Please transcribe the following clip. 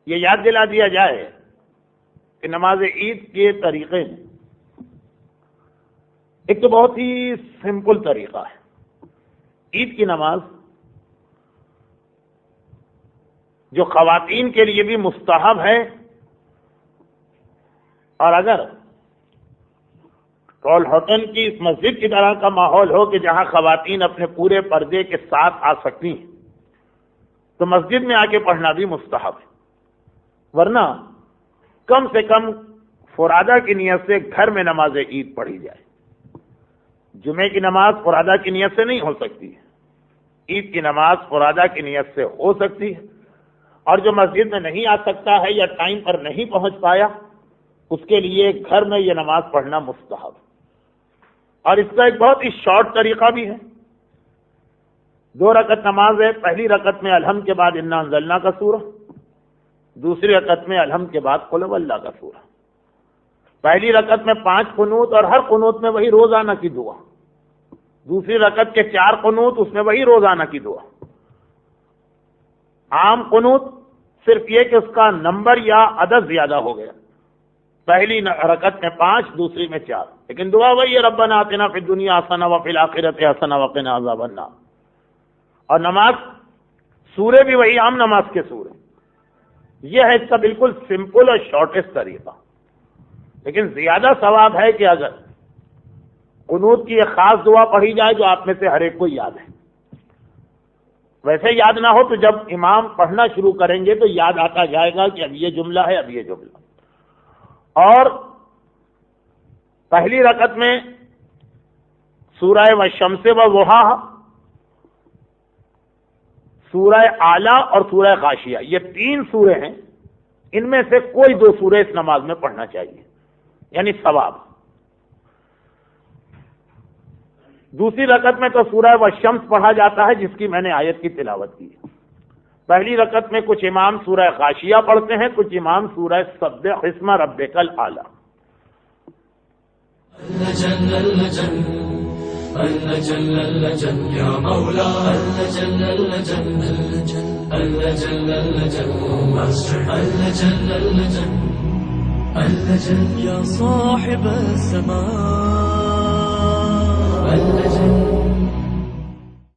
یہ یاد دلا دیا جائے کہ نماز عید کے طریقے میں ایک تو بہت ہی سمپل طریقہ ہے. عید کی نماز جو خواتین کے لیے بھی مستحب ہے، اور اگر ٹول ہوٹل کی اس مسجد کی طرح کا ماحول ہو کہ جہاں خواتین اپنے پورے پردے کے ساتھ آ سکتی ہیں تو مسجد میں آ کے پڑھنا بھی مستحب ہے. ورنہ کم سے کم فرادہ کی نیت سے گھر میں نماز عید پڑھی جائے. جمعے کی نماز فرادہ کی نیت سے نہیں ہو سکتی ہے، عید کی نماز فرادہ کی نیت سے ہو سکتی ہے. اور جو مسجد میں نہیں آ سکتا ہے یا ٹائم پر نہیں پہنچ پایا، اس کے لیے گھر میں یہ نماز پڑھنا مستحب. اور اس کا ایک بہت ہی شارٹ طریقہ بھی ہے. 2 رکعت نماز ہے. پہلی رکعت میں الحمد کے بعد انا انزلنا کا سورہ، دوسری رکعت میں الحمد کے بعد قل هو اللہ کا سورہ. پہلی رکعت میں 5 قنوت اور ہر قنوت میں وہی روزانہ کی دعا. دوسری رکعت کے 4 قنوت، اس میں وہی روزانہ کی دعا. عام قنوت صرف یہ کہ اس کا نمبر یا عدد زیادہ ہو گیا. پہلی رکعت میں 5، دوسری میں 4، لیکن دعا وہی ہے ربنا آتنا فی الدنیا حسنہ وفی الآخرۃ حسنہ وقنا عذاب النار. اور نماز سورے بھی وہی عام نماز کے سورے. یہ ہے اس کا بالکل سمپل اور شارٹیسٹ طریقہ. لیکن زیادہ ثواب ہے کہ اگر قنوت کی ایک خاص دعا پڑھی جائے جو آپ میں سے ہر ایک کو یاد ہے. ویسے یاد نہ ہو تو جب امام پڑھنا شروع کریں گے تو یاد آتا جائے گا کہ اب یہ جملہ ہے، اب یہ جملہ. اور پہلی رکعت میں سورہ والشمس وضحاہا، سورہ اعلیٰ اور سورہ غاشیہ، یہ 3 سورے ہیں. ان میں سے کوئی 2 سورے اس نماز میں پڑھنا چاہیے، یعنی ثواب. دوسری رکعت میں تو سورہ والشمس پڑھا جاتا ہے جس کی میں نے آیت کی تلاوت کی. پہلی رکعت میں کچھ امام سورہ غاشیہ پڑھتے ہیں، کچھ امام سورہ سبح اسم ربک الاعلی. يا صاحب السماء